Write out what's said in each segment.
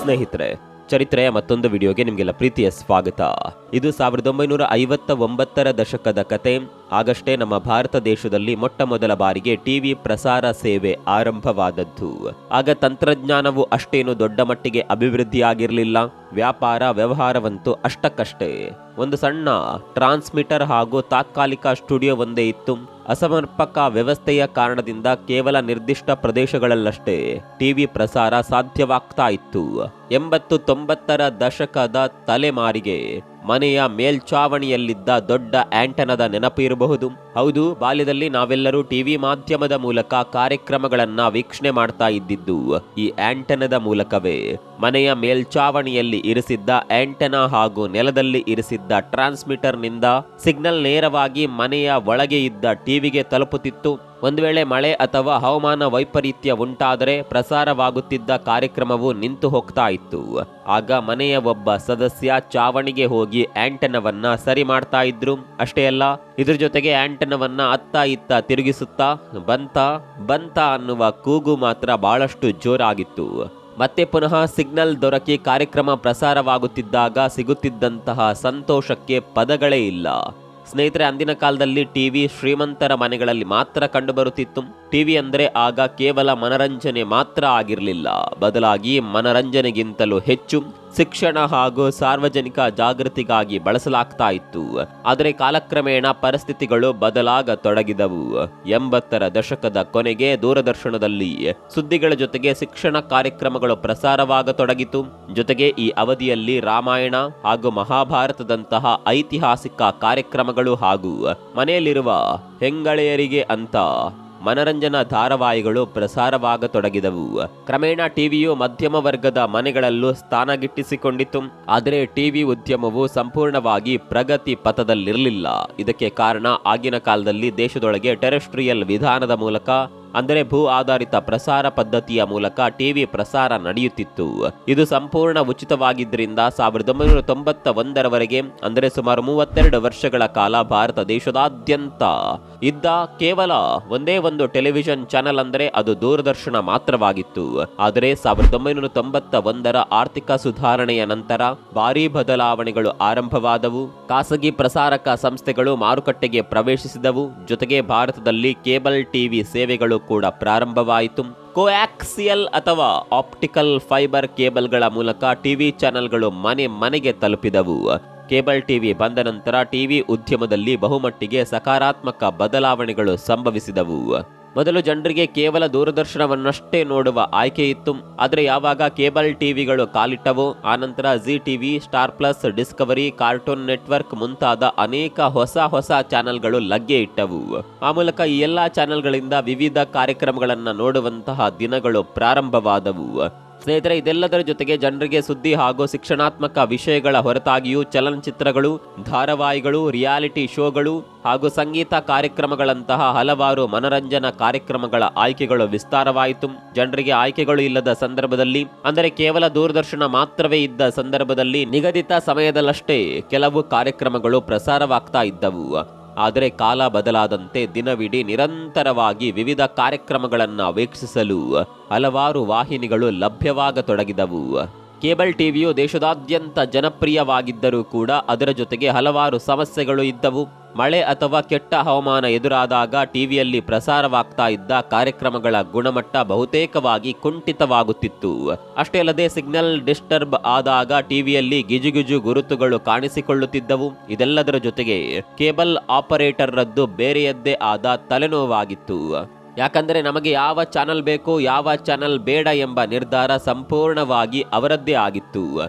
ಸ್ನೇಹಿತರೆ, ಚರಿತ್ರೆಯ ಮತ್ತೊಂದು ವಿಡಿಯೋಗೆ ನಿಮಗೆಲ್ಲ ಪ್ರೀತಿಯ ಸ್ವಾಗತ. ಇದು 1959ರ ದಶಕದ ಕತೆ. ಆಗಷ್ಟೇ ನಮ್ಮ ಭಾರತ ದೇಶದಲ್ಲಿ ಮೊಟ್ಟ ಮೊದಲ ಬಾರಿಗೆ ಟಿವಿ ಪ್ರಸಾರ ಸೇವೆ ಆರಂಭವಾದದ್ದು. ಆಗ ತಂತ್ರಜ್ಞಾನವು ಅಷ್ಟೇನು ದೊಡ್ಡ ಮಟ್ಟಿಗೆ ಅಭಿವೃದ್ಧಿಯಾಗಿರಲಿಲ್ಲ. ವ್ಯಾಪಾರ ವ್ಯವಹಾರವಂತೂ ಅಷ್ಟಕ್ಕಷ್ಟೇ. ಒಂದು ಸಣ್ಣ ಟ್ರಾನ್ಸ್ಮಿಟರ್ ಹಾಗೂ ತಾತ್ಕಾಲಿಕ ಸ್ಟುಡಿಯೋ ಒಂದೇ ಇತ್ತು. ಅಸಮರ್ಪಕ ವ್ಯವಸ್ಥೆಯ ಕಾರಣದಿಂದ ಕೇವಲ ನಿರ್ದಿಷ್ಟ ಪ್ರದೇಶಗಳಲ್ಲಷ್ಟೇ ಟಿವಿ ಪ್ರಸಾರ ಸಾಧ್ಯವಾಗ್ತಾ ಇತ್ತು. 80-90ರ ದಶಕದ ತಲೆಮಾರಿಗೆ ಮನೆಯ ಮೇಲ್ಚಾವಣಿಯಲ್ಲಿದ್ದ ದೊಡ್ಡ ಆಂಟನದ ನೆನಪು ಇರಬಹುದು. ಹೌದು, ಬಾಲ್ಯದಲ್ಲಿ ನಾವೆಲ್ಲರೂ ಟಿವಿ ಮಾಧ್ಯಮದ ಮೂಲಕ ಕಾರ್ಯಕ್ರಮಗಳನ್ನ ವೀಕ್ಷಣೆ ಮಾಡ್ತಾ ಇದ್ದಿದ್ದು ಈ ಆಂಟನದ ಮೂಲಕವೇ. ಮನೆಯ ಮೇಲ್ಚಾವಣಿಯಲ್ಲಿ ಇರಿಸಿದ್ದ ಆಂಟೆನಾ ಹಾಗೂ ನೆಲದಲ್ಲಿ ಇರಿಸಿದ್ದ ಟ್ರಾನ್ಸ್ಮಿಟರ್ನಿಂದ ಸಿಗ್ನಲ್ ನೇರವಾಗಿ ಮನೆಯ ಒಳಗೆ ಇದ್ದ ಟಿವಿಗೆ ತಲುಪುತ್ತಿತ್ತು. ಒಂದು ವೇಳೆ ಮಳೆ ಅಥವಾ ಹವಾಮಾನ ವೈಪರೀತ್ಯ ಉಂಟಾದರೆ ಪ್ರಸಾರವಾಗುತ್ತಿದ್ದ ಕಾರ್ಯಕ್ರಮವು ನಿಂತು ಹೋಗ್ತಾ ಇತ್ತು. ಆಗ ಮನೆಯ ಒಬ್ಬ ಸದಸ್ಯ ಚಾವಣಿಗೆ ಹೋಗಿ ಆಂಟೆನವನ್ನ ಸರಿ ಮಾಡ್ತಾ ಇದ್ರು. ಅಷ್ಟೇ ಅಲ್ಲ, ಇದ್ರ ಜೊತೆಗೆ ಆಂಟೆನವನ್ನ ಅತ್ತ ಇತ್ತ ತಿರುಗಿಸುತ್ತಾ ಬಂತ ಅನ್ನುವ ಕೂಗು ಮಾತ್ರ ಬಹಳಷ್ಟು ಜೋರಾಗಿತ್ತು. ಮತ್ತೆ ಪುನಃ ಸಿಗ್ನಲ್ ದೊರಕಿ ಕಾರ್ಯಕ್ರಮ ಪ್ರಸಾರವಾಗುತ್ತಿದ್ದಾಗ ಸಿಗುತ್ತಿದ್ದಂತಹ ಸಂತೋಷಕ್ಕೆ ಪದಗಳೇ ಇಲ್ಲ. ಸ್ನೇಹಿತರೆ, ಅಂದಿನ ಕಾಲದಲ್ಲಿ ಟಿವಿ ಶ್ರೀಮಂತರ ಮನೆಗಳಲ್ಲಿ ಮಾತ್ರ ಕಂಡುಬರುತ್ತಿತ್ತು. ಟಿವಿ ಅಂದ್ರೆ ಆಗ ಕೇವಲ ಮನರಂಜನೆ ಮಾತ್ರ ಆಗಿರಲಿಲ್ಲ, ಬದಲಾಗಿ ಮನರಂಜನೆಗಿಂತಲೂ ಹೆಚ್ಚು ಶಿಕ್ಷಣ ಹಾಗೂ ಸಾರ್ವಜನಿಕ ಜಾಗೃತಿಗಾಗಿ ಬಳಸಲಾಗ್ತಾ ಇತ್ತು. ಆದರೆ ಕಾಲಕ್ರಮೇಣ ಪರಿಸ್ಥಿತಿಗಳು ಬದಲಾಗತೊಡಗಿದವು. 80ರ ದಶಕದ ಕೊನೆಗೆ ದೂರದರ್ಶನದಲ್ಲಿ ಸುದ್ದಿಗಳ ಜೊತೆಗೆ ಶಿಕ್ಷಣ ಕಾರ್ಯಕ್ರಮಗಳು ಪ್ರಸಾರವಾಗತೊಡಗಿತು. ಜೊತೆಗೆ ಈ ಅವಧಿಯಲ್ಲಿ ರಾಮಾಯಣ ಹಾಗೂ ಮಹಾಭಾರತದಂತಹ ಐತಿಹಾಸಿಕ ಕಾರ್ಯಕ್ರಮಗಳು ಹಾಗೂ ಮನೆಯಲ್ಲಿರುವ ಹೆಂಗಳೆಯರಿಗೆ ಅಂತ ಮನರಂಜನಾ ಧಾರಾವಾಹಿಗಳು ಪ್ರಸಾರವಾಗತೊಡಗಿದವು. ಕ್ರಮೇಣ ಟಿವಿಯು ಮಧ್ಯಮ ವರ್ಗದ ಮನೆಗಳಲ್ಲೂ ಸ್ಥಾನ ಗಿಟ್ಟಿಸಿಕೊಂಡಿತು. ಆದರೆ ಟಿವಿ ಉದ್ಯಮವು ಸಂಪೂರ್ಣವಾಗಿ ಪ್ರಗತಿ ಪಥದಲ್ಲಿರಲಿಲ್ಲ. ಇದಕ್ಕೆ ಕಾರಣ ಆಗಿನ ಕಾಲದಲ್ಲಿ ದೇಶದೊಳಗೆ ಟೆರೆಸ್ಟ್ರಿಯಲ್ ವಿಧಾನದ ಮೂಲಕ, ಅಂದರೆ ಭೂ ಆಧಾರಿತ ಪ್ರಸಾರ ಪದ್ಧತಿಯ ಮೂಲಕ ಟಿವಿ ಪ್ರಸಾರ ನಡೆಯುತ್ತಿತ್ತು. ಇದು ಸಂಪೂರ್ಣ ಉಚಿತವಾಗಿದ್ದರಿಂದ 1991ರವರೆಗೆ, ಅಂದರೆ ಸುಮಾರು 32 ವರ್ಷಗಳ ಕಾಲ ಭಾರತ ದೇಶದಾದ್ಯಂತ ಇದ್ದ ಕೇವಲ ಒಂದೇ ಒಂದು ಟೆಲಿವಿಷನ್ ಚಾನೆಲ್ ಅಂದರೆ ಅದು ದೂರದರ್ಶನ ಮಾತ್ರವಾಗಿತ್ತು. ಆದರೆ 1991ರ ಆರ್ಥಿಕ ಸುಧಾರಣೆಯ ನಂತರ ಭಾರೀ ಬದಲಾವಣೆಗಳು ಆರಂಭವಾದವು. ಖಾಸಗಿ ಪ್ರಸಾರಕ ಸಂಸ್ಥೆಗಳು ಮಾರುಕಟ್ಟೆಗೆ ಪ್ರವೇಶಿಸಿದವು. ಜೊತೆಗೆ ಭಾರತದಲ್ಲಿ ಕೇಬಲ್ ಟಿವಿ ಸೇವೆಗಳು ಕೂಡ ಪ್ರಾರಂಭವಾಯಿತು. ಕೋಆಕ್ಸಿಯಲ್ ಅಥವಾ ಆಪ್ಟಿಕಲ್ ಫೈಬರ್ ಕೇಬಲ್ಗಳ ಮೂಲಕ ಟಿವಿ ಚಾನೆಲ್ಗಳು ಮನೆಗೆ ತಲುಪಿದವು. ಕೇಬಲ್ ಟಿವಿ ಬಂದ ನಂತರ ಟಿವಿ ಉದ್ಯಮದಲ್ಲಿ ಬಹುಮಟ್ಟಿಗೆ ಸಕಾರಾತ್ಮಕ ಬದಲಾವಣೆಗಳು ಸಂಭವಿಸಿದವು. ಮೊದಲು ಜನರಿಗೆ ಕೇವಲ ದೂರದರ್ಶನವನ್ನಷ್ಟೇ ನೋಡುವ ಆಯ್ಕೆ ಇತ್ತು. ಆದರೆ ಯಾವಾಗ ಕೇಬಲ್ ಟಿವಿಗಳು ಕಾಲಿಟ್ಟವು, ಆನಂತರ G TV, star plus, Discovery, cartoon network ಮುಂತಾದ ಅನೇಕ ಹೊಸ ಚಾನೆಲ್ಗಳು ಲಗ್ಗೆ ಇಟ್ಟವು. ಆ ಮೂಲಕ ಈ ಎಲ್ಲಾ ಚಾನೆಲ್ಗಳಿಂದ ವಿವಿಧ ಕಾರ್ಯಕ್ರಮಗಳನ್ನ ನೋಡುವಂತಹ ದಿನಗಳು ಪ್ರಾರಂಭವಾದವು. ಸ್ನೇಹಿತರೆ, ಇದೆಲ್ಲದರ ಜೊತೆಗೆ ಜನರಿಗೆ ಸುದ್ದಿ ಹಾಗೂ ಶಿಕ್ಷಣಾತ್ಮಕ ವಿಷಯಗಳ ಹೊರತಾಗಿಯೂ ಚಲನಚಿತ್ರಗಳು, ಧಾರಾವಾಹಿಗಳು, ರಿಯಾಲಿಟಿ ಶೋಗಳು ಹಾಗೂ ಸಂಗೀತ ಕಾರ್ಯಕ್ರಮಗಳಂತಹ ಹಲವಾರು ಮನರಂಜನಾ ಕಾರ್ಯಕ್ರಮಗಳ ಆಯ್ಕೆಗಳು ವಿಸ್ತಾರವಾಯಿತು. ಜನರಿಗೆ ಆಯ್ಕೆಗಳು ಇಲ್ಲದ ಸಂದರ್ಭದಲ್ಲಿ, ಅಂದರೆ ಕೇವಲ ದೂರದರ್ಶನ ಮಾತ್ರವೇ ಇದ್ದ ಸಂದರ್ಭದಲ್ಲಿ ನಿಗದಿತ ಸಮಯದಲ್ಲಷ್ಟೇ ಕೆಲವು ಕಾರ್ಯಕ್ರಮಗಳು ಪ್ರಸಾರವಾಗ್ತಾ ಇದ್ದವು. ಆದರೆ ಕಾಲ ಬದಲಾದಂತೆ ದಿನವಿಡೀ ನಿರಂತರವಾಗಿ ವಿವಿಧ ಕಾರ್ಯಕ್ರಮಗಳನ್ನು ವೀಕ್ಷಿಸಲು ಹಲವಾರು ವಾಹಿನಿಗಳು ಲಭ್ಯವಾಗತೊಡಗಿದವು. ಕೇಬಲ್ ಟಿವಿಯು ದೇಶದಾದ್ಯಂತ ಜನಪ್ರಿಯವಾಗಿದ್ದರೂ ಕೂಡ ಅದರ ಜೊತೆಗೆ ಹಲವಾರು ಸಮಸ್ಯೆಗಳು ಇದ್ದವು. ಮಳೆ ಅಥವಾ ಕೆಟ್ಟ ಹವಾಮಾನ ಎದುರಾದಾಗ ಟಿವಿಯಲ್ಲಿ ಪ್ರಸಾರವಾಗ್ತಾ ಇದ್ದ ಕಾರ್ಯಕ್ರಮಗಳ ಗುಣಮಟ್ಟ ಬಹುತೇಕವಾಗಿ ಕುಂಠಿತವಾಗುತ್ತಿತ್ತು. ಅಷ್ಟೇ ಅಲ್ಲದೆ ಸಿಗ್ನಲ್ ಡಿಸ್ಟರ್ಬ್ ಆದಾಗ ಟಿವಿಯಲ್ಲಿ ಗಿಜುಗಿಜು ಗುರುತುಗಳು ಕಾಣಿಸಿಕೊಳ್ಳುತ್ತಿದ್ದವು. ಇದೆಲ್ಲದರ ಜೊತೆಗೆ ಕೇಬಲ್ ಆಪರೇಟರ್ ರದ್ದು ಬೇರೆಯದ್ದೇ ಆದ ತಲೆನೋವಾಗಿತ್ತು. ಯಾಕಂದರೆ ನಮಗೆ ಯಾವ ಚಾನಲ್ ಬೇಕು, ಯಾವ ಚಾನಲ್ ಬೇಡ ಎಂಬ ನಿರ್ಧಾರ ಸಂಪೂರ್ಣವಾಗಿ ಅವರದ್ದೇ ಆಗಿತ್ತು.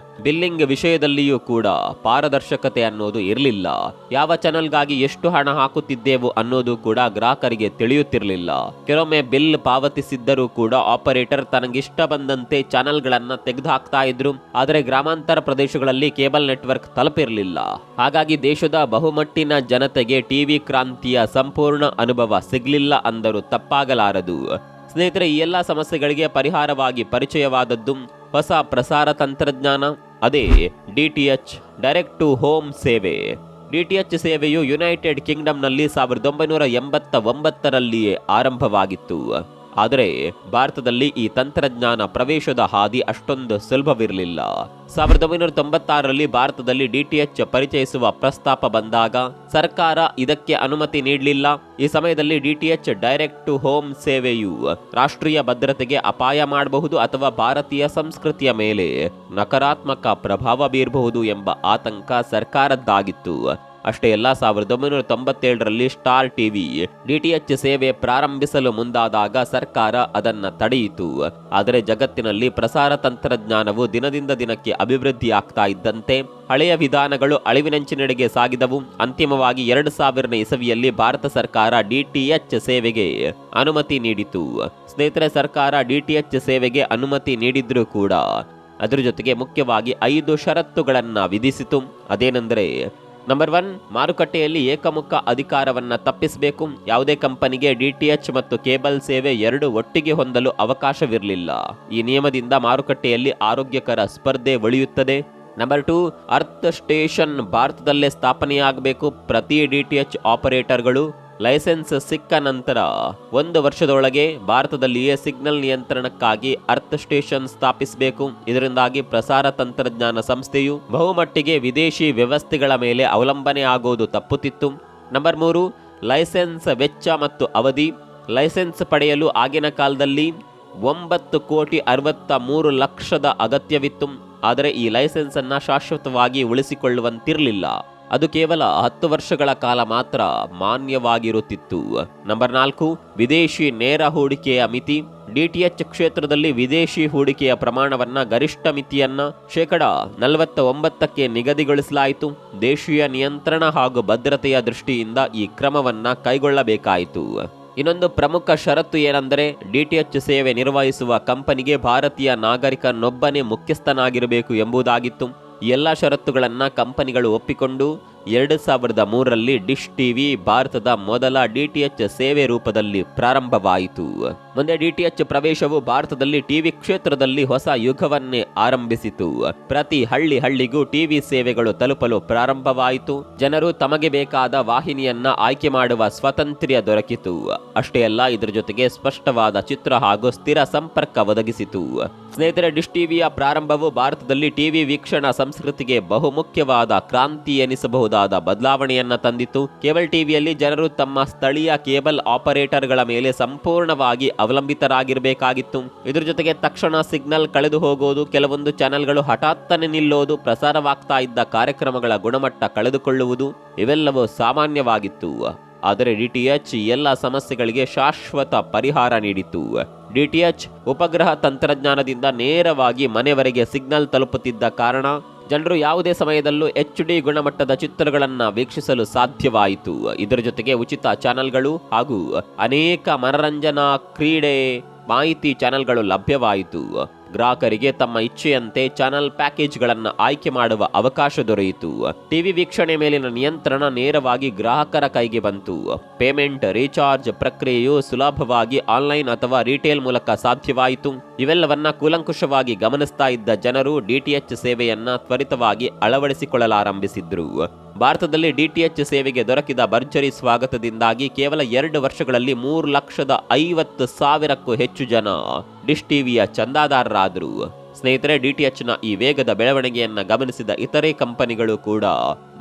ಬಿಲ್ಲಿಂಗ್ ವಿಷಯದಲ್ಲಿಯೂ ಕೂಡ ಪಾರದರ್ಶಕತೆ ಅನ್ನೋದು ಇರಲಿಲ್ಲ. ಯಾವ ಚಾನಲ್ಗಾಗಿ ಎಷ್ಟು ಹಣ ಹಾಕುತ್ತಿದ್ದೆವು ಅನ್ನೋದು ಕೂಡ ಗ್ರಾಹಕರಿಗೆ ತಿಳಿಯುತ್ತಿರಲಿಲ್ಲ. ಕೆಲವೊಮ್ಮೆ ಬಿಲ್ ಪಾವತಿಸಿದ್ದರೂ ಕೂಡ ಆಪರೇಟರ್ ತನಗಿಷ್ಟ ಬಂದಂತೆ ಚಾನಲ್ಗಳನ್ನ ತೆಗೆದುಹಾಕ್ತಾ ಇದ್ರು. ಆದರೆ ಗ್ರಾಮಾಂತರ ಪ್ರದೇಶಗಳಲ್ಲಿ ಕೇಬಲ್ ನೆಟ್ವರ್ಕ್ ತಲುಪಿರಲಿಲ್ಲ. ಹಾಗಾಗಿ ದೇಶದ ಬಹುಮಟ್ಟಿನ ಜನತೆಗೆ ಟಿವಿ ಕ್ರಾಂತಿಯ ಸಂಪೂರ್ಣ ಅನುಭವ ಸಿಗಲಿಲ್ಲ ಅಂದರೂ ತಪ್ಪಾಗಲಾರದು. ಸ್ನೇಹಿತರೆ, ಈ ಎಲ್ಲ ಸಮಸ್ಯೆಗಳಿಗೆ ಪರಿಹಾರವಾಗಿ ಪರಿಚಯವಾದದ್ದು ಹೊಸ ಪ್ರಸಾರ ತಂತ್ರಜ್ಞಾನ. ಅದೇ DTH, ಡೈರೆಕ್ಟ್ ಟು ಹೋಮ್ ಸೇವೆ. DTH ಸೇವೆಯು ಯುನೈಟೆಡ್ ಕಿಂಗ್ಡಮ್ನಲ್ಲಿ 1989ರಲ್ಲಿಯೇ ಆರಂಭವಾಗಿತ್ತು. ಆದರೆ ಭಾರತದಲ್ಲಿ ಈ ತಂತ್ರಜ್ಞಾನ ಪ್ರವೇಶದ ಹಾದಿ ಅಷ್ಟೊಂದು ಸುಲಭವಿರಲಿಲ್ಲ. 1996ರಲ್ಲಿ ಭಾರತದಲ್ಲಿ ಡಿಟಿಎಚ್ ಪರಿಚಯಿಸುವ ಪ್ರಸ್ತಾಪ ಬಂದಾಗ ಸರ್ಕಾರ ಇದಕ್ಕೆ ಅನುಮತಿ ನೀಡಲಿಲ್ಲ. ಈ ಸಮಯದಲ್ಲಿ ಡಿಟಿಎಚ್ ಡೈರೆಕ್ಟ್ ಟು ಹೋಮ್ ಸೇವೆಯು ರಾಷ್ಟ್ರೀಯ ಭದ್ರತೆಗೆ ಅಪಾಯ ಮಾಡಬಹುದು ಅಥವಾ ಭಾರತೀಯ ಸಂಸ್ಕೃತಿಯ ಮೇಲೆ ನಕಾರಾತ್ಮಕ ಪ್ರಭಾವ ಬೀರಬಹುದು ಎಂಬ ಆತಂಕ ಸರ್ಕಾರದ್ದಾಗಿತ್ತು. ಅಷ್ಟೇ ಅಲ್ಲ, 1997ರಲ್ಲಿ ಸ್ಟಾರ್ ಟಿವಿ ಡಿಟಿಎಚ್ ಸೇವೆ ಪ್ರಾರಂಭಿಸಲು ಮುಂದಾದಾಗ ಸರ್ಕಾರ ಅದನ್ನ ತಡೆಯಿತು. ಆದರೆ ಜಗತ್ತಿನಲ್ಲಿ ಪ್ರಸಾರ ತಂತ್ರಜ್ಞಾನವು ದಿನದಿಂದ ದಿನಕ್ಕೆ ಅಭಿವೃದ್ಧಿ ಆಗ್ತಾ ಇದ್ದಂತೆ ಹಳೆಯ ವಿಧಾನಗಳು ಅಳಿವಿನಂಚಿನೆಡೆಗೆ ಸಾಗಿದವು. ಅಂತಿಮವಾಗಿ 2000ನೇ ಇಸವಿಯಲ್ಲಿ ಭಾರತ ಸರ್ಕಾರ ಡಿಟಿಎಚ್ ಸೇವೆಗೆ ಅನುಮತಿ ನೀಡಿತು. ಸ್ನೇಹಿತರೆ, ಸರ್ಕಾರ ಡಿಟಿಎಚ್ ಸೇವೆಗೆ ಅನುಮತಿ ನೀಡಿದ್ರೂ ಕೂಡ ಅದರ ಜೊತೆಗೆ ಮುಖ್ಯವಾಗಿ 5 ಷರತ್ತುಗಳನ್ನ ವಿಧಿಸಿತು. ಅದೇನೆಂದರೆ, ನಂಬರ್ 1, ಮಾರುಕಟ್ಟೆಯಲ್ಲಿ ಏಕಮುಖ ಅಧಿಕಾರವನ್ನ ತಪ್ಪಿಸಬೇಕು. ಯಾವುದೇ ಕಂಪನಿಗೆ ಡಿಟಿಎಚ್ ಮತ್ತು ಕೇಬಲ್ ಸೇವೆ ಎರಡು ಒಟ್ಟಿಗೆ ಹೊಂದಲು ಅವಕಾಶವಿರಲಿಲ್ಲ. ಈ ನಿಯಮದಿಂದ ಮಾರುಕಟ್ಟೆಯಲ್ಲಿ ಆರೋಗ್ಯಕರ ಸ್ಪರ್ಧೆ ಉಳಿಯುತ್ತದೆ. ನಂಬರ್ 2, ಅರ್ತ್ ಸ್ಟೇಷನ್ ಭಾರತದಲ್ಲೇ ಸ್ಥಾಪನೆಯಾಗಬೇಕು. ಪ್ರತಿ ಡಿಟಿಎಚ್ ಆಪರೇಟರ್ಗಳು ಲೈಸೆನ್ಸ್ ಸಿಕ್ಕ ನಂತರ 1 ವರ್ಷದೊಳಗೆ ಭಾರತದಲ್ಲಿಯೇ ಸಿಗ್ನಲ್ ನಿಯಂತ್ರಣಕ್ಕಾಗಿ ಅರ್ತ್ ಸ್ಟೇಷನ್ ಸ್ಥಾಪಿಸಬೇಕು. ಇದರಿಂದಾಗಿ ಪ್ರಸಾರ ತಂತ್ರಜ್ಞಾನ ಸಂಸ್ಥೆಯು ಬಹುಮಟ್ಟಿಗೆ ವಿದೇಶಿ ವ್ಯವಸ್ಥೆಗಳ ಮೇಲೆ ಅವಲಂಬನೆ ಆಗೋದು ತಪ್ಪುತ್ತಿತ್ತು. ನಂಬರ್ 3, ಲೈಸೆನ್ಸ್ ವೆಚ್ಚ ಮತ್ತು ಅವಧಿ. ಲೈಸೆನ್ಸ್ ಪಡೆಯಲು ಆಗಿನ ಕಾಲದಲ್ಲಿ 9,63,00,000 ಅಗತ್ಯವಿತ್ತು. ಆದರೆ ಈ ಲೈಸೆನ್ಸ್ ಅನ್ನ ಶಾಶ್ವತವಾಗಿ ಉಳಿಸಿಕೊಳ್ಳುವಂತಿರಲಿಲ್ಲ. ಅದು ಕೇವಲ 10 ವರ್ಷಗಳ ಕಾಲ ಮಾತ್ರ ಮಾನ್ಯವಾಗಿರುತ್ತಿತ್ತು. ನಂಬರ್ 4, ವಿದೇಶಿ ನೇರ ಹೂಡಿಕೆಯ ಮಿತಿ. ಡಿಟಿಎಚ್ ಕ್ಷೇತ್ರದಲ್ಲಿ ವಿದೇಶಿ ಹೂಡಿಕೆಯ ಪ್ರಮಾಣವನ್ನ ಗರಿಷ್ಠ ಮಿತಿಯನ್ನ 49% ನಿಗದಿಗೊಳಿಸಲಾಯಿತು. ದೇಶೀಯ ನಿಯಂತ್ರಣ ಹಾಗೂ ಭದ್ರತೆಯ ದೃಷ್ಟಿಯಿಂದ ಈ ಕ್ರಮವನ್ನ ಕೈಗೊಳ್ಳಬೇಕಾಯಿತು. ಇನ್ನೊಂದು ಪ್ರಮುಖ ಷರತ್ತು ಏನೆಂದರೆ, ಡಿಟಿಎಚ್ ಸೇವೆ ನಿರ್ವಹಿಸುವ ಕಂಪನಿಗೆ ಭಾರತೀಯ ನಾಗರಿಕನೊಬ್ಬನೇ ಮುಖ್ಯಸ್ಥನಾಗಿರಬೇಕು ಎಂಬುದಾಗಿತ್ತು. ಈ ಎಲ್ಲ ಷರತ್ತುಗಳನ್ನ ಕಂಪನಿಗಳು ಒಪ್ಪಿಕೊಂಡು 2003ರಲ್ಲಿ ಡಿಶ್ ಟಿವಿ ಭಾರತದ ಮೊದಲ ಡಿಟಿಎಚ್ ಸೇವೆ ರೂಪದಲ್ಲಿ ಪ್ರಾರಂಭವಾಯಿತು. ಮುಂದೆ ಡಿಟಿಎಚ್ ಪ್ರವೇಶವು ಭಾರತದಲ್ಲಿ ಟಿವಿ ಕ್ಷೇತ್ರದಲ್ಲಿ ಹೊಸ ಯುಗವನ್ನೇ ಆರಂಭಿಸಿತು. ಪ್ರತಿ ಹಳ್ಳಿಗೂ ಟಿವಿ ಸೇವೆಗಳು ತಲುಪಲು ಪ್ರಾರಂಭವಾಯಿತು. ಜನರು ತಮಗೆ ಬೇಕಾದ ವಾಹಿನಿಯನ್ನ ಆಯ್ಕೆ ಮಾಡುವ ಸ್ವಾತಂತ್ರ್ಯ ದೊರಕಿತು. ಅಷ್ಟೇ ಅಲ್ಲ, ಇದರ ಜೊತೆಗೆ ಸ್ಪಷ್ಟವಾದ ಚಿತ್ರ ಹಾಗೂ ಸ್ಥಿರ ಸಂಪರ್ಕ ಒದಗಿಸಿತು. ಸ್ನೇಹಿತರೆ, ಡಿಶ್ ಟಿವಿಯ ಪ್ರಾರಂಭವು ಭಾರತದಲ್ಲಿ ಟಿವಿ ವೀಕ್ಷಣಾ ಸಂಸ್ಕೃತಿಗೆ ಬಹುಮುಖ್ಯವಾದ ಕ್ರಾಂತಿ ಎನಿಸಬಹುದಾದ ಬದಲಾವಣೆಯನ್ನ ತಂದಿತು. ಕೇಬಲ್ ಟಿವಿಯಲ್ಲಿ ಜನರು ತಮ್ಮ ಸ್ಥಳೀಯ ಕೇಬಲ್ ಆಪರೇಟರ್ಗಳ ಮೇಲೆ ಸಂಪೂರ್ಣವಾಗಿ ಅವಲಂಬಿತರಾಗಿರಬೇಕಾಗಿತ್ತು. ಇದರ ಜೊತೆಗೆ ತಕ್ಷಣ ಸಿಗ್ನಲ್ ಕಳೆದು ಹೋಗೋದು, ಕೆಲವೊಂದು ಚಾನೆಲ್ಗಳು ಹಠಾತ್ತನೆ ನಿಲ್ಲೋದು, ಪ್ರಸಾರವಾಗ್ತಾ ಇದ್ದ ಕಾರ್ಯಕ್ರಮಗಳ ಗುಣಮಟ್ಟ ಕಳೆದುಕೊಳ್ಳುವುದು ಇವೆಲ್ಲವೂ ಸಾಮಾನ್ಯವಾಗಿತ್ತು. ಆದರೆ ಡಿಟಿಎಚ್ ಎಲ್ಲ ಸಮಸ್ಯೆಗಳಿಗೆ ಶಾಶ್ವತ ಪರಿಹಾರ ನೀಡಿತು. ಡಿಟಿಎಚ್ ಉಪಗ್ರಹ ತಂತ್ರಜ್ಞಾನದಿಂದ ನೇರವಾಗಿ ಮನೆವರೆಗೆ ಸಿಗ್ನಲ್ ತಲುಪುತ್ತಿದ್ದ ಕಾರಣ ಜನರು ಯಾವುದೇ ಸಮಯದಲ್ಲೂ HD ಗುಣಮಟ್ಟದ ಚಿತ್ರಗಳನ್ನು ವೀಕ್ಷಿಸಲು ಸಾಧ್ಯವಾಯಿತು. ಇದರ ಜೊತೆಗೆ ಉಚಿತ ಚಾನೆಲ್ಗಳು ಹಾಗೂ ಅನೇಕ ಮನರಂಜನಾ, ಕ್ರೀಡೆ, ಮಾಹಿತಿ ಚಾನೆಲ್ಗಳು ಲಭ್ಯವಾಯಿತು. ಗ್ರಾಹಕರಿಗೆ ತಮ್ಮ ಇಚ್ಛೆಯಂತೆ ಚಾನೆಲ್ ಪ್ಯಾಕೇಜ್ಗಳನ್ನು ಆಯ್ಕೆ ಮಾಡುವ ಅವಕಾಶ ದೊರೆಯಿತು. ಟಿವಿ ವೀಕ್ಷಣೆ ಮೇಲಿನ ನಿಯಂತ್ರಣ ನೇರವಾಗಿ ಗ್ರಾಹಕರ ಕೈಗೆ ಬಂತು. ಪೇಮೆಂಟ್, ರೀಚಾರ್ಜ್ ಪ್ರಕ್ರಿಯೆಯು ಸುಲಭವಾಗಿ ಆನ್ಲೈನ್ ಅಥವಾ ರಿಟೇಲ್ ಮೂಲಕ ಸಾಧ್ಯವಾಯಿತು. ಇವೆಲ್ಲವನ್ನ ಕೂಲಂಕುಷವಾಗಿ ಗಮನಿಸ್ತಾ ಇದ್ದ ಜನರು ಡಿಟಿಎಚ್ ಸೇವೆಯನ್ನ ತ್ವರಿತವಾಗಿ ಅಳವಡಿಸಿಕೊಳ್ಳಲಾರಂಭಿಸಿದ್ರು. ಭಾರತದಲ್ಲಿ ಡಿಟಿಎಚ್ ಸೇವೆಗೆ ದೊರಕಿದ ಭರ್ಜರಿ ಸ್ವಾಗತದಿಂದಾಗಿ ಕೇವಲ 2 ವರ್ಷಗಳಲ್ಲಿ 3,50,000ಕ್ಕೂ ಹೆಚ್ಚು ಜನ ಡಿಶ್ ಟಿವಿಯ ಚಂದಾದಾರರಾದರು. ಸ್ನೇಹಿತರೆ, ಡಿಟಿಎಚ್ನ ಈ ವೇಗದ ಬೆಳವಣಿಗೆಯನ್ನ ಗಮನಿಸಿದ ಇತರೆ ಕಂಪನಿಗಳು ಕೂಡ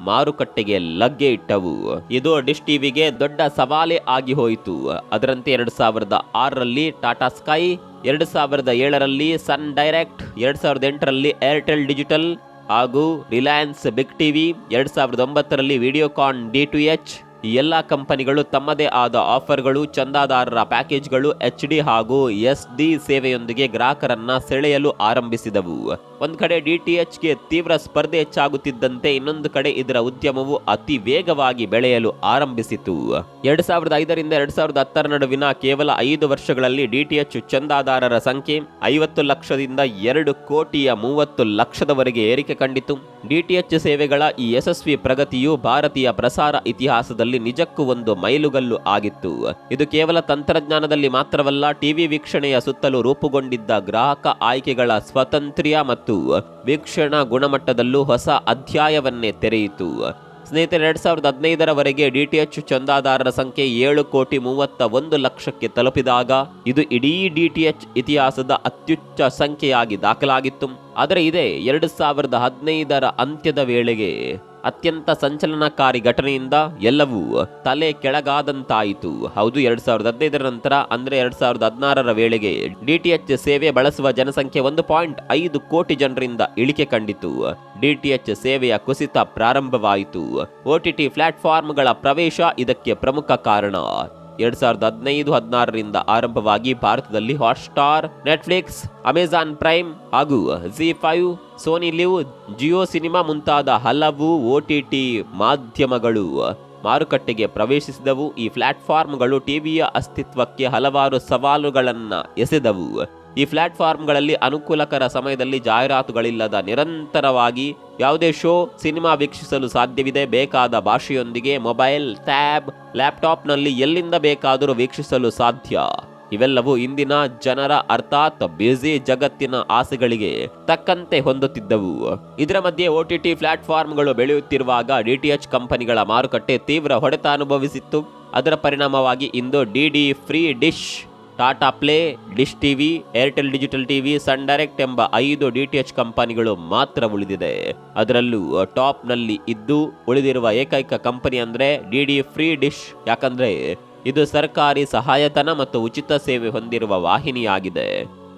ಮಾರುಕಟ್ಟೆಗೆ ಲಗ್ಗೆ ಇಟ್ಟವು. ಇದು ಡಿಶ್ ಟಿವಿಗೆ ದೊಡ್ಡ ಸವಾಲೇ ಆಗಿ ಹೋಯಿತು. ಅದರಂತೆ 2006ರಲ್ಲಿ ಟಾಟಾ ಸ್ಕೈ, 2007ರಲ್ಲಿ ಸನ್ ಡೈರೆಕ್ಟ್, 2008ರಲ್ಲಿ ಏರ್ಟೆಲ್ ಡಿಜಿಟಲ್ ಹಾಗೂ ರಿಲಯನ್ಸ್ ಬಿಗ್ ಟಿವಿ, 2009ರಲ್ಲಿ ವಿಡಿಯೋಕಾನ್ D2H ಈ ಎಲ್ಲ ಕಂಪನಿಗಳು ತಮ್ಮದೇ ಆದ ಆಫರ್ಗಳು, ಚಂದಾದಾರರ ಪ್ಯಾಕೇಜ್ಗಳು, HD ಹಾಗೂ SD ಸೇವೆಯೊಂದಿಗೆ ಗ್ರಾಹಕರನ್ನ ಸೆಳೆಯಲು ಆರಂಭಿಸಿದವು. ಒಂದು ಕಡೆ ಡಿಟಿಎಚ್ಗೆ ತೀವ್ರ ಸ್ಪರ್ಧೆ ಹೆಚ್ಚಾಗುತ್ತಿದ್ದಂತೆ ಇನ್ನೊಂದು ಕಡೆ ಇದರ ಉದ್ಯಮವು ಅತಿ ವೇಗವಾಗಿ ಬೆಳೆಯಲು ಆರಂಭಿಸಿತು. 2005ರಿಂದ 2010 ನಡುವಿನ ಕೇವಲ 5 ವರ್ಷಗಳಲ್ಲಿ ಡಿಟಿಎಚ್ ಚಂದಾದಾರರ ಸಂಖ್ಯೆ 50 ಲಕ್ಷದಿಂದ 2,30,00,000 ಏರಿಕೆ ಕಂಡಿತು. ಡಿಟಿಎಚ್ ಸೇವೆಗಳ ಈ ಯಶಸ್ವಿ ಪ್ರಗತಿಯು ಭಾರತೀಯ ಪ್ರಸಾರ ಇತಿಹಾಸದಲ್ಲಿ ನಿಜಕ್ಕೂ ಒಂದು ಮೈಲುಗಲ್ಲು ಆಗಿತ್ತು. ಇದು ಕೇವಲ ತಂತ್ರಜ್ಞಾನದಲ್ಲಿ ಮಾತ್ರವಲ್ಲ, ಟಿವಿ ವೀಕ್ಷಣೆಯ ಸುತ್ತಲೂ ರೂಪುಗೊಂಡಿದ್ದ ಗ್ರಾಹಕ ಆಯ್ಕೆಗಳ ಸ್ವಾತಂತ್ರ್ಯ ಮತ್ತು ವೀಕ್ಷಣಾ ಗುಣಮಟ್ಟದಲ್ಲೂ ಹೊಸ ಅಧ್ಯಾಯವನ್ನೇ ತೆರೆಯಿತು. ಸ್ನೇಹಿತರೆ, 2015ರವರೆಗೆ ಡಿಟಿಎಚ್ ಚಂದಾದಾರರ ಸಂಖ್ಯೆ 7,31,00,000ಕ್ಕೆ ತಲುಪಿದಾಗ ಇದು ಇಡೀ ಡಿಟಿಎಚ್ ಇತಿಹಾಸದ ಅತ್ಯುಚ್ಚ ಸಂಖ್ಯೆಯಾಗಿ ದಾಖಲಾಗಿತ್ತು. ಆದರೆ ಇದೇ 2015ರ ಅಂತ್ಯದ ವೇಳೆಗೆ ಅತ್ಯಂತ ಸಂಚಲನಕಾರಿ ಘಟನೆಯಿಂದ ಎಲ್ಲವೂ ತಲೆ ಕೆಳಗಾದಂತಾಯಿತು. ಹೌದು, 2015ರ ನಂತರ ಅಂದ್ರೆ 2016ರ ವೇಳೆಗೆ ಡಿಟಿಎಚ್ ಸೇವೆ ಬಳಸುವ ಜನಸಂಖ್ಯೆ 1.5 ಕೋಟಿ ಜನರಿಂದ ಇಳಿಕೆ ಕಂಡಿತು. ಡಿಟಿಎಚ್ ಸೇವೆಯ ಕುಸಿತ ಪ್ರಾರಂಭವಾಯಿತು. OTT ಪ್ಲಾಟ್ಫಾರ್ಮ್ಗಳ ಪ್ರವೇಶ ಇದಕ್ಕೆ ಪ್ರಮುಖ ಕಾರಣ. 2015-16ರಿಂದ ಆರಂಭವಾಗಿ ಭಾರತದಲ್ಲಿ ಹಾಟ್ಸ್ಟಾರ್, ನೆಟ್ಫ್ಲಿಕ್ಸ್, ಅಮೆಜಾನ್ ಪ್ರೈಮ್ ಹಾಗೂ ZEE5, Sony live, Jio cinema ಮುಂತಾದ ಹಲವು OTT ಮಾಧ್ಯಮಗಳು ಮಾರುಕಟ್ಟೆಗೆ ಪ್ರವೇಶಿಸಿದವು. ಈ ಪ್ಲಾಟ್ಫಾರ್ಮ್ಗಳು ಟಿವಿಯ ಅಸ್ತಿತ್ವಕ್ಕೆ ಹಲವಾರು ಸವಾಲುಗಳನ್ನು ಎಸೆದವು. ಈ ಪ್ಲಾಟ್ಫಾರ್ಮ್ಗಳಲ್ಲಿ ಅನುಕೂಲಕರ ಸಮಯದಲ್ಲಿ ಜಾಹೀರಾತುಗಳಿಲ್ಲದ ನಿರಂತರವಾಗಿ ಯಾವುದೇ ಶೋ, ಸಿನಿಮಾ ವೀಕ್ಷಿಸಲು ಸಾಧ್ಯವಿದೆ. ಬೇಕಾದ ಭಾಷೆಯೊಂದಿಗೆ ಮೊಬೈಲ್, ಟ್ಯಾಬ್, ಲ್ಯಾಪ್ಟಾಪ್ನಲ್ಲಿ ಎಲ್ಲಿಂದ ಬೇಕಾದರೂ ವೀಕ್ಷಿಸಲು ಸಾಧ್ಯ. ಇವೆಲ್ಲವೂ ಇಂದಿನ ಜನರ ಅರ್ಥಾತ್ ಬ್ಯುಸಿ ಜಗತ್ತಿನ ಆಸೆಗಳಿಗೆ ತಕ್ಕಂತೆ ಹೊಂದುತ್ತಿದ್ದವು. ಇದರ ಮಧ್ಯೆ OTT ಪ್ಲಾಟ್ಫಾರ್ಮ್ಗಳು ಬೆಳೆಯುತ್ತಿರುವಾಗ ಡಿಟಿಎಚ್ ಕಂಪನಿಗಳ ಮಾರುಕಟ್ಟೆ ತೀವ್ರ ಹೊಡೆತ ಅನುಭವಿಸಿತ್ತು. ಅದರ ಪರಿಣಾಮವಾಗಿ ಇಂದು DD Free Dish, Tata Play, Dish TV, Airtel Digital TV, Sun Direct ಎಂಬ 5 ಡಿಟಿಎಚ್ ಕಂಪನಿಗಳು ಮಾತ್ರ ಉಳಿದಿದೆ. ಅದರಲ್ಲೂ ಟಾಪ್ನಲ್ಲಿ ಇದ್ದು ಉಳಿದಿರುವ ಏಕೈಕ ಕಂಪನಿ ಅಂದ್ರೆ ಡಿಡಿ ಫ್ರೀ ಡಿಶ್. ಯಾಕಂದ್ರೆ ಇದು ಸರ್ಕಾರಿ ಸಹಾಯಧನ ಮತ್ತು ಉಚಿತ ಸೇವೆ ಹೊಂದಿರುವ ವಾಹಿನಿಯಾಗಿದೆ.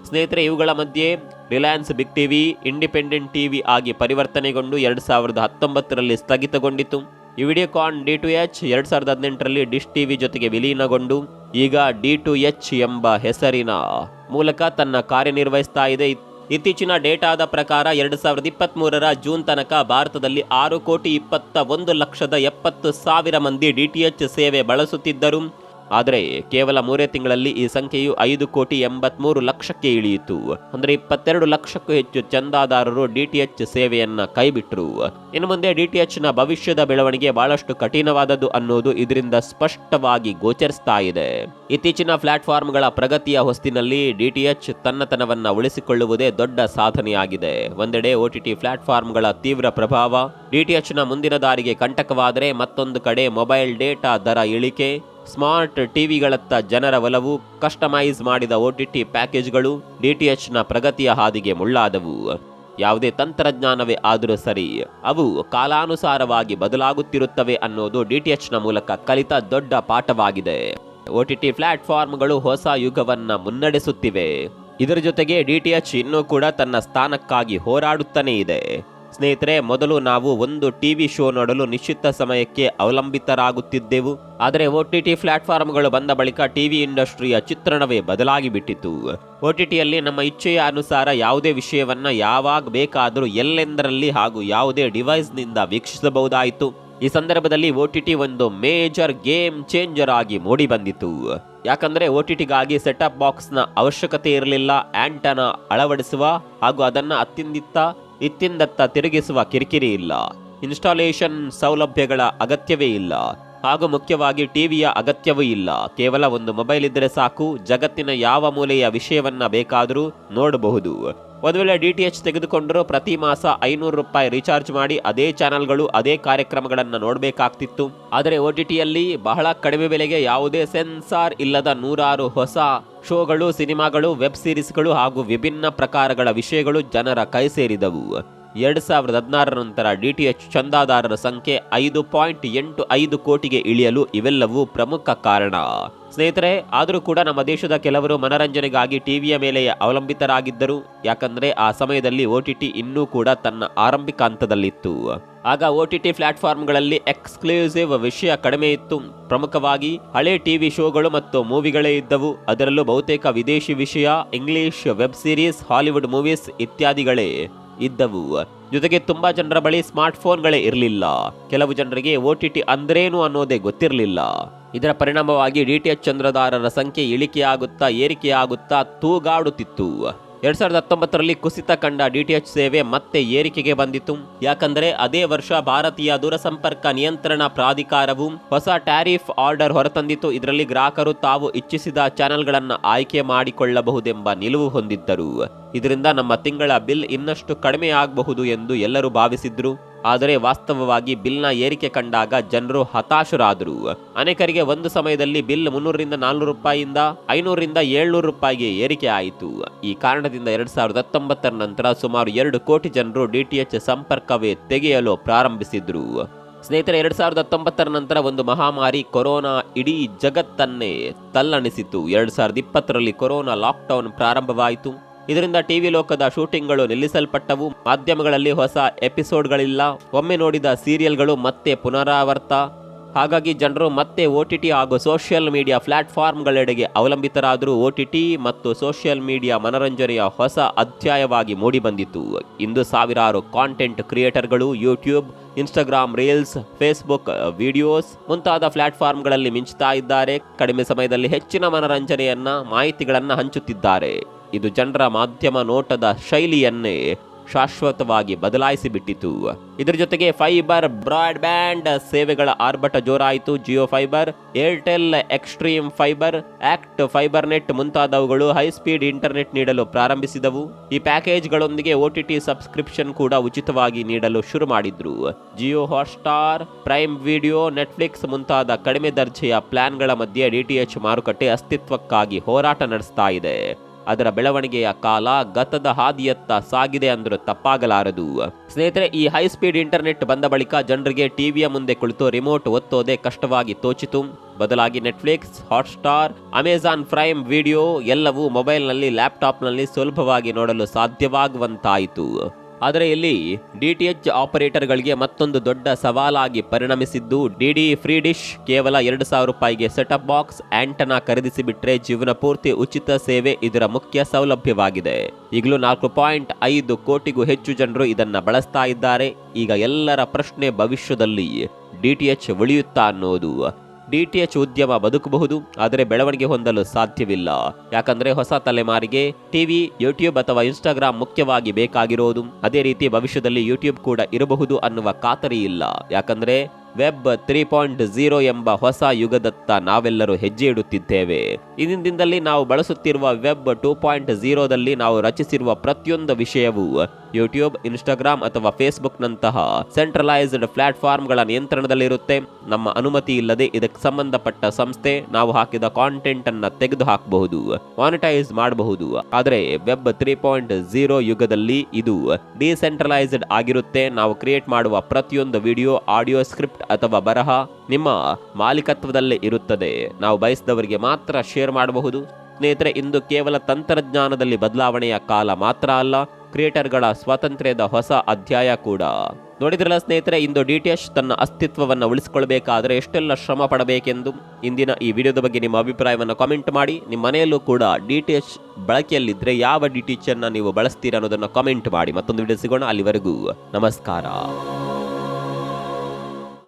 ಸ್ನೇಹಿತರೆ, ಇವುಗಳ ಮಧ್ಯೆ Reliance Big TV independent TV ಆಗಿ ಪರಿವರ್ತನೆಗೊಂಡು 2019ರಲ್ಲಿ ಸ್ಥಗಿತಗೊಂಡಿತು. ಈ ವಿಡಿಯೋಕಾನ್ D2H 2018ರಲ್ಲಿ ಡಿಶ್ ಟಿವಿ ಜೊತೆಗೆ ವಿಲೀನಗೊಂಡು ಈಗ D2H ಎಂಬ ಹೆಸರಿನ ಮೂಲಕ ತನ್ನ ಕಾರ್ಯನಿರ್ವಹಿಸ್ತಾ ಇದೆ. ಇತ್ತೀಚಿನ ಡೇಟಾದ ಪ್ರಕಾರ 2023ರ ಜೂನ್ ತನಕ ಭಾರತದಲ್ಲಿ 6,21,70,000 ಮಂದಿ ಡಿಟಿಎಚ್ ಸೇವೆ ಬಳಸುತ್ತಿದ್ದರು. ಆದರೆ ಕೇವಲ 3 ತಿಂಗಳಲ್ಲಿ ಈ ಸಂಖ್ಯೆಯು 5,83,00,000ಕ್ಕೆ ಇಳಿಯಿತು. ಅಂದ್ರೆ 22 ಲಕ್ಷಕ್ಕೂ ಹೆಚ್ಚು ಚಂದಾದಾರರು ಡಿಟಿಎಚ್ ಸೇವೆಯನ್ನ ಕೈಬಿಟ್ರು. ಇನ್ನು ಮುಂದೆ ಡಿಟಿಎಚ್ ನ ಭವಿಷ್ಯದ ಬೆಳವಣಿಗೆ ಬಹಳಷ್ಟು ಕಠಿಣವಾದದ್ದು ಅನ್ನೋದು ಇದರಿಂದ ಸ್ಪಷ್ಟವಾಗಿ ಗೋಚರಿಸ್ತಾ ಇದೆ. ಇತ್ತೀಚಿನ ಪ್ಲಾಟ್ಫಾರ್ಮ್ಗಳ ಪ್ರಗತಿಯ ಹೊಸ್ತಿನಲ್ಲಿ ಡಿಟಿಎಚ್ ತನ್ನತನವನ್ನ ಉಳಿಸಿಕೊಳ್ಳುವುದೇ ದೊಡ್ಡ ಸಾಧನೆಯಾಗಿದೆ. ಒಂದೆಡೆ OTT ಪ್ಲಾಟ್ಫಾರ್ಮ್ಗಳ ತೀವ್ರ ಪ್ರಭಾವ ಡಿಟಿಎಚ್ ನ ಮುಂದಿನ ದಾರಿಗೆ ಕಂಟಕವಾದರೆ, ಮತ್ತೊಂದು ಕಡೆ ಮೊಬೈಲ್ ಡೇಟಾ ದರ ಇಳಿಕೆ, ಸ್ಮಾರ್ಟ್ ಟಿವಿಗಳತ್ತ ಜನರ ಒಲವು, ಕಸ್ಟಮೈಸ್ ಮಾಡಿದ OTT ಪ್ಯಾಕೇಜ್ಗಳು ಡಿಟಿಎಚ್ ನ ಪ್ರಗತಿಯ ಹಾದಿಗೆ ಮುಳ್ಳಾದವು. ಯಾವುದೇ ತಂತ್ರಜ್ಞಾನವೇ ಆದರೂ ಸರಿ, ಅವು ಕಾಲಾನುಸಾರವಾಗಿ ಬದಲಾಗುತ್ತಿರುತ್ತವೆ ಅನ್ನೋದು ಡಿಟಿಎಚ್ ನ ಮೂಲಕ ಕಲಿತ ದೊಡ್ಡ ಪಾಠವಾಗಿದೆ. OTT ಪ್ಲಾಟ್ಫಾರ್ಮ್ಗಳು ಹೊಸ ಯುಗವನ್ನ ಮುನ್ನಡೆಸುತ್ತಿವೆ. ಇದರ ಜೊತೆಗೆ ಡಿಟಿಎಚ್ ಇನ್ನೂ ಕೂಡ ತನ್ನ ಸ್ಥಾನಕ್ಕಾಗಿ ಹೋರಾಡುತ್ತಾನೇ ಇದೆ. ಸ್ನೇಹಿತರೆ, ಮೊದಲು ನಾವು ಒಂದು ಟಿವಿ ಶೋ ನೋಡಲು ನಿಶ್ಚಿತ ಸಮಯಕ್ಕೆ ಅವಲಂಬಿತರಾಗುತ್ತಿದ್ದೆವು. ಆದರೆ OTT ಪ್ಲಾಟ್ಫಾರ್ಮ್ಗಳು ಬಂದ ಬಳಿಕ ಟಿವಿ ಇಂಡಸ್ಟ್ರಿಯ ಚಿತ್ರಣವೇ ಬದಲಾಗಿ ಬಿಟ್ಟಿತು. OTTಯಲ್ಲಿ ನಮ್ಮ ಇಚ್ಛೆಯ ಅನುಸಾರ ಯಾವುದೇ ವಿಷಯವನ್ನ ಯಾವಾಗ ಬೇಕಾದರೂ ಎಲ್ಲೆಂದರಲ್ಲಿ ಹಾಗೂ ಯಾವುದೇ ಡಿವೈಸ್ನಿಂದ ವೀಕ್ಷಿಸಬಹುದಾಯಿತು. ಈ ಸಂದರ್ಭದಲ್ಲಿ OTT ಒಂದು ಮೇಜರ್ ಗೇಮ್ ಚೇಂಜರ್ ಆಗಿ ಮೂಡಿ ಬಂದಿತು. ಯಾಕಂದ್ರೆ OTTಗಾಗಿ ಸೆಟಪ್ ಬಾಕ್ಸ್ನ ಅವಶ್ಯಕತೆ ಇರಲಿಲ್ಲ. ಆಂಟನಾ ಅಳವಡಿಸುವ ಹಾಗೂ ಅದನ್ನ ಇತ್ತಿಂದತ್ತ ತಿರುಗಿಸುವ ಕಿರಿಕಿರಿ ಇಲ್ಲ. ಇನ್ಸ್ಟಾಲೇಷನ್ ಸೌಲಭ್ಯಗಳ ಅಗತ್ಯವೇ ಇಲ್ಲ. ಹಾಗೂ ಮುಖ್ಯವಾಗಿ ಟಿವಿಯ ಅಗತ್ಯವೂ ಇಲ್ಲ. ಕೇವಲ ಒಂದು ಮೊಬೈಲ್ ಇದ್ದರೆ ಸಾಕು, ಜಗತ್ತಿನ ಯಾವ ಮೂಲೆಯ ವಿಷಯವನ್ನ ಬೇಕಾದರೂ ನೋಡಬಹುದು. ಒಂದು ವೇಳೆ DTH ತೆಗೆದುಕೊಂಡರೂ ಪ್ರತಿ ಮಾಸ 500 ರೂಪಾಯಿ ರೀಚಾರ್ಜ್ ಮಾಡಿ ಅದೇ ಚಾನೆಲ್ಗಳು, ಅದೇ ಕಾರ್ಯಕ್ರಮಗಳನ್ನು ನೋಡಬೇಕಾಗ್ತಿತ್ತು. ಆದರೆ OTTಯಲ್ಲಿ ಬಹಳ ಕಡಿಮೆ ಬೆಲೆಗೆ ಯಾವುದೇ ಸೆನ್ಸಾರ್ ಇಲ್ಲದ ನೂರಾರು ಹೊಸ ಶೋಗಳು, ಸಿನಿಮಾಗಳು, ವೆಬ್ ಸೀರೀಸ್ಗಳು ಹಾಗೂ ವಿಭಿನ್ನ ಪ್ರಕಾರಗಳ ವಿಷಯಗಳು ಜನರ ಕೈ ಸೇರಿದವು. 2016 ನಂತರ DTH ಚಂದಾದಾರರ ಸಂಖ್ಯೆ 5.85 ಕೋಟಿಗೆ ಇಳಿಯಲು ಇವೆಲ್ಲವೂ ಪ್ರಮುಖ ಕಾರಣ. ಸ್ನೇಹಿತರೆ, ಆದರೂ ಕೂಡ ನಮ್ಮ ದೇಶದ ಕೆಲವರು ಮನರಂಜನೆಗಾಗಿ ಟಿವಿಯ ಮೇಲೆ ಅವಲಂಬಿತರಾಗಿದ್ದರು. ಯಾಕಂದ್ರೆ ಆ ಸಮಯದಲ್ಲಿ OTT ಇನ್ನೂ ಕೂಡ ತನ್ನ ಆರಂಭಿಕ ಹಂತದಲ್ಲಿತ್ತು. ಆಗ OTT ಪ್ಲಾಟ್ಫಾರ್ಮ್ಗಳಲ್ಲಿ ಎಕ್ಸ್ಕ್ಲೂಸಿವ್ ವಿಷಯ ಕಡಿಮೆ ಇತ್ತು. ಪ್ರಮುಖವಾಗಿ ಹಳೆ ಟಿವಿ ಶೋಗಳು ಮತ್ತು ಮೂವಿಗಳೇ ಇದ್ದವು. ಅದರಲ್ಲೂ ಬಹುತೇಕ ವಿದೇಶಿ ವಿಷಯ, English web series, Hollywood movies ಇತ್ಯಾದಿಗಳೇ ಇದ್ದವು. ಜೊತೆಗೆ ತುಂಬಾ ಜನರ ಬಳಿ ಸ್ಮಾರ್ಟ್ ಫೋನ್ಗಳೇ ಇರಲಿಲ್ಲ. ಕೆಲವು ಜನರಿಗೆ OTT ಅಂದ್ರೇನು ಅನ್ನೋದೇ ಗೊತ್ತಿರಲಿಲ್ಲ. ಇದರ ಪರಿಣಾಮವಾಗಿ DTH ಚಂದಾದಾರರ ಸಂಖ್ಯೆ ಇಳಿಕೆಯಾಗುತ್ತಾ ಏರಿಕೆಯಾಗುತ್ತಾ ತೂಗಾಡುತ್ತಿತ್ತು. 2019ರಲ್ಲಿ ಕುಸಿತ ಕಂಡ DTH ಸೇವೆ ಮತ್ತೆ ಏರಿಕೆಗೆ ಬಂದಿತು. ಯಾಕಂದ್ರೆ ಅದೇ ವರ್ಷ ಭಾರತೀಯ ದೂರಸಂಪರ್ಕ ನಿಯಂತ್ರಣ ಪ್ರಾಧಿಕಾರವು ಹೊಸ ಟ್ಯಾರಿಫ್ ಆರ್ಡರ್ ಹೊರತಂದಿತು. ಇದರಲ್ಲಿ ಗ್ರಾಹಕರು ತಾವು ಇಚ್ಛಿಸಿದ ಚಾನೆಲ್ಗಳನ್ನು ಆಯ್ಕೆ ಮಾಡಿಕೊಳ್ಳಬಹುದೆಂಬ ನಿಲುವು ಹೊಂದಿದ್ದರು. ಇದರಿಂದ ನಮ್ಮ ತಿಂಗಳ ಬಿಲ್ ಇನ್ನಷ್ಟು ಕಡಿಮೆ ಆಗಬಹುದು ಎಂದು ಎಲ್ಲರೂ ಭಾವಿಸಿದ್ರು. ಆದರೆ ವಾಸ್ತವವಾಗಿ ಬಿಲ್ನ ಏರಿಕೆ ಕಂಡಾಗ ಜನರು ಹತಾಶರಾದರು. ಅನೇಕರಿಗೆ ಒಂದು ಸಮಯದಲ್ಲಿ ಬಿಲ್ 300 ರಿಂದ 400 ರೂಪಾಯಿಯಿಂದ 500 ರಿಂದ 700 ರೂಪಾಯಿಗೆ ಏರಿಕೆ ಆಯಿತು. ಈ ಕಾರಣದಿಂದ 2019 ನಂತರ ಸುಮಾರು 2 ಕೋಟಿ ಜನರು DTH ಸಂಪರ್ಕವೇ ತೆಗೆಯಲು ಪ್ರಾರಂಭಿಸಿದ್ರು. ಸ್ನೇಹಿತರೆ, 2019 ನಂತರ ಒಂದು ಮಹಾಮಾರಿ ಕೊರೋನಾ ಇಡೀ ಜಗತ್ತನ್ನೇ ತಲ್ಲಣಿಸಿತು. 2020ರಲ್ಲಿ ಕೊರೋನಾ ಲಾಕ್ಡೌನ್ ಪ್ರಾರಂಭವಾಯಿತು. ಇದರಿಂದ ಟಿವಿ ಲೋಕದ ಶೂಟಿಂಗ್ಗಳು ನಿಲ್ಲಿಸಲ್ಪಟ್ಟವು. ಮಾಧ್ಯಮಗಳಲ್ಲಿ ಹೊಸ ಎಪಿಸೋಡ್ಗಳಿಲ್ಲ. ಒಮ್ಮೆ ನೋಡಿದ ಸೀರಿಯಲ್ಗಳು ಮತ್ತೆ ಪುನರಾವರ್ತ. ಹಾಗಾಗಿ ಜನರು ಮತ್ತೆ OTT ಹಾಗೂ ಸೋಷಿಯಲ್ ಮೀಡಿಯಾ ಪ್ಲಾಟ್ಫಾರ್ಮ್ಗಳೆಡೆಗೆ ಅವಲಂಬಿತರಾದರು. OTT ಮತ್ತು ಸೋಷಿಯಲ್ ಮೀಡಿಯಾ ಮನರಂಜನೆಯ ಹೊಸ ಅಧ್ಯಾಯವಾಗಿ ಮೂಡಿಬಂದಿತು. ಇಂದು ಸಾವಿರಾರು ಕಾಂಟೆಂಟ್ ಕ್ರಿಯೇಟರ್ಗಳು YouTube, Instagram reels, Facebook videos ಮುಂತಾದ ಪ್ಲಾಟ್ಫಾರ್ಮ್ಗಳಲ್ಲಿ ಮಿಂಚುತ್ತಾ ಇದ್ದಾರೆ. ಕಡಿಮೆ ಸಮಯದಲ್ಲಿ ಹೆಚ್ಚಿನ ಮನರಂಜನೆಯನ್ನ, ಮಾಹಿತಿಗಳನ್ನ ಹಂಚುತ್ತಿದ್ದಾರೆ. ಇದು ಜನರ ಮಾಧ್ಯಮ ನೋಟದ ಶೈಲಿಯನ್ನೇ ಶಾಶ್ವತವಾಗಿ ಬದಲಾಯಿಸಿಬಿಟ್ಟಿತು. ಇದರ ಜೊತೆಗೆ ಫೈಬರ್ ಬ್ರಾಡ್ಬ್ಯಾಂಡ್ ಸೇವೆಗಳ ಆರ್ಭಟ ಜೋರಾಯಿತು. Jio fibre, Airtel Xstream fibre, ACT fibre net ಮುಂತಾದವುಗಳು ಹೈ ಸ್ಪೀಡ್ ಇಂಟರ್ನೆಟ್ ನೀಡಲು ಪ್ರಾರಂಭಿಸಿದವು. ಈ ಪ್ಯಾಕೇಜ್ಗಳೊಂದಿಗೆ OTT ಸಬ್ಸ್ಕ್ರಿಪ್ಷನ್ ಕೂಡ ಉಚಿತವಾಗಿ ನೀಡಲು ಶುರು ಮಾಡಿದ್ರು. Jio Hotstar, prime video, Netflix ಮುಂತಾದ ಕಡಿಮೆ ದರ್ಜೆಯ ಪ್ಲಾನ್ಗಳ ಮಧ್ಯೆ DTH ಮಾರುಕಟ್ಟೆ ಅಸ್ತಿತ್ವಕ್ಕಾಗಿ ಹೋರಾಟ ನಡೆಸ್ತಾ ಇದೆ. ಅದರ ಬೆಳವಣಿಗೆಯ ಕಾಲ ಗತದ ಹಾದಿಯತ್ತ ಸಾಗಿದೆ ಅಂದರೂ ತಪ್ಪಾಗಲಾರದು. ಸ್ನೇಹಿತರೆ, ಈ ಹೈ ಸ್ಪೀಡ್ ಇಂಟರ್ನೆಟ್ ಬಂದ ಬಳಿಕ ಜನರಿಗೆ ಟಿವಿಯ ಮುಂದೆ ಕುಳಿತು ರಿಮೋಟ್ ಒತ್ತೋದೇ ಕಷ್ಟವಾಗಿ ತೋಚಿತು. ಬದಲಾಗಿ Netflix, Hotstar, Amazon prime video ಎಲ್ಲವೂ ಮೊಬೈಲ್ನಲ್ಲಿ, ಲ್ಯಾಪ್ಟಾಪ್ನಲ್ಲಿ ಸುಲಭವಾಗಿ ನೋಡಲು ಸಾಧ್ಯವಾಗುವಂತಾಯಿತು. ಆದರೆ ಇಲ್ಲಿ DTH ಆಪರೇಟರ್ಗಳಿಗೆ ಮತ್ತೊಂದು ದೊಡ್ಡ ಸವಾಲಾಗಿ ಪರಿಣಮಿಸಿದ್ದು DD ಫ್ರೀ ಡಿಶ್. ಕೇವಲ 2,000 ರೂಪಾಯಿಗೆ ಸೆಟಪ್ ಬಾಕ್ಸ್, ಆಂಟನಾ ಖರೀದಿಸಿಬಿಟ್ರೆ ಜೀವನ ಪೂರ್ತಿ ಉಚಿತ ಸೇವೆ ಇದರ ಮುಖ್ಯ ಸೌಲಭ್ಯವಾಗಿದೆ. ಈಗಲೂ 4.5 ಕೋಟಿಗೂ ಹೆಚ್ಚು ಜನರು ಇದನ್ನ ಬಳಸ್ತಾ ಇದ್ದಾರೆ. ಈಗ ಎಲ್ಲರ ಪ್ರಶ್ನೆ, ಭವಿಷ್ಯದಲ್ಲಿ DTH ಉಳಿಯುತ್ತಾ ಅನ್ನೋದು. DTH ಉದ್ಯಮ ಬದುಕಬಹುದು, ಆದರೆ ಬೆಳವಣಿಗೆ ಹೊಂದಲು ಸಾಧ್ಯವಿಲ್ಲ. ಯಾಕಂದ್ರೆ ಹೊಸ ತಲೆಮಾರಿಗೆ ಟಿವಿ, ಯೂಟ್ಯೂಬ್ ಅಥವಾ ಇನ್ಸ್ಟಾಗ್ರಾಮ್ ಮುಖ್ಯವಾಗಿ ಬೇಕಾಗಿರೋದು. ಅದೇ ರೀತಿ ಭವಿಷ್ಯದಲ್ಲಿ ಯೂಟ್ಯೂಬ್ ಕೂಡ ಇರಬಹುದು ಅನ್ನುವ ಖಾತರಿ ಇಲ್ಲ. ಯಾಕಂದ್ರೆ ವೆಬ್ 3.0 ಎಂಬ ಹೊಸ ಯುಗದತ್ತ ನಾವೆಲ್ಲರೂ ಹೆಜ್ಜೆ ಇಡುತ್ತಿದ್ದೇವೆ. ಇಂದಿನ ದಿನದಲ್ಲಿ ನಾವು ಬಳಸುತ್ತಿರುವ ವೆಬ್ 2.0ದಲ್ಲಿ ನಾವು ರಚಿಸಿರುವ ಪ್ರತಿಯೊಂದು ವಿಷಯವೂ ಯೂಟ್ಯೂಬ್, ಇನ್ಸ್ಟಾಗ್ರಾಮ್ ಅಥವಾ ಫೇಸ್ಬುಕ್ ನಂತಹ ಸೆಂಟ್ರಲೈಸ್ಡ್ ಪ್ಲಾಟ್ಫಾರ್ಮ್ಗಳ ನಿಯಂತ್ರಣದಲ್ಲಿರುತ್ತೆ. ನಮ್ಮ ಅನುಮತಿ ಇಲ್ಲದೆ ಇದಕ್ಕೆ ಸಂಬಂಧಪಟ್ಟ ಸಂಸ್ಥೆ ನಾವು ಹಾಕಿದ ಕಾಂಟೆಂಟ್ ಅನ್ನ ತೆಗೆದು ಹಾಕಬಹುದು, ಮಾನಿಟೈಸ್ ಮಾಡಬಹುದು. ಆದರೆ ವೆಬ್ 3.0 ಯುಗದಲ್ಲಿ ಇದು ಡಿಸೆಂಟ್ರಲೈಸ್ಡ್ ಆಗಿರುತ್ತೆ. ನಾವು ಕ್ರಿಯೇಟ್ ಮಾಡುವ ಪ್ರತಿಯೊಂದು ವಿಡಿಯೋ, ಆಡಿಯೋ, ಸ್ಕ್ರಿಪ್ಟ್ ಅಥವಾ ಬರಹ ನಿಮ್ಮ ಮಾಲೀಕತ್ವದಲ್ಲೇ ಇರುತ್ತದೆ. ನಾವು ಬಯಸಿದವರಿಗೆ ಮಾತ್ರ ಶೇರ್ ಮಾಡಬಹುದು. ಸ್ನೇಹಿತರೆ, ಇಂದು ಕೇವಲ ತಂತ್ರಜ್ಞಾನದಲ್ಲಿ ಬದಲಾವಣೆಯ ಕಾಲ ಮಾತ್ರ ಅಲ್ಲ, ಕ್ರಿಯೇಟರ್ಗಳ ಸ್ವಾತಂತ್ರ್ಯದ ಹೊಸ ಅಧ್ಯಾಯ ಕೂಡ. ನೋಡಿದ್ರಲ್ಲ ಸ್ನೇಹಿತರೆ, ಇಂದು DTH ತನ್ನ ಅಸ್ತಿತ್ವವನ್ನು ಉಳಿಸಿಕೊಳ್ಳಬೇಕಾದರೆ ಎಷ್ಟೆಲ್ಲ ಶ್ರಮ ಪಡಬೇಕೆಂದು. ಇಂದಿನ ಈ ವಿಡಿಯೋದ ಬಗ್ಗೆ ನಿಮ್ಮ ಅಭಿಪ್ರಾಯವನ್ನು ಕಾಮೆಂಟ್ ಮಾಡಿ. ನಿಮ್ಮ ಮನೆಯಲ್ಲೂ ಕೂಡ DTH ಬಳಕೆಯಲ್ಲಿದ್ದರೆ ಯಾವ DTH ಅನ್ನು ನೀವು ಬಳಸ್ತೀರಾ ಅನ್ನೋದನ್ನು ಕಾಮೆಂಟ್ ಮಾಡಿ. ಮತ್ತೊಂದು ವಿಡಿಯೋ ಸಿಗೋಣ. ಅಲ್ಲಿವರೆಗೂ ನಮಸ್ಕಾರ.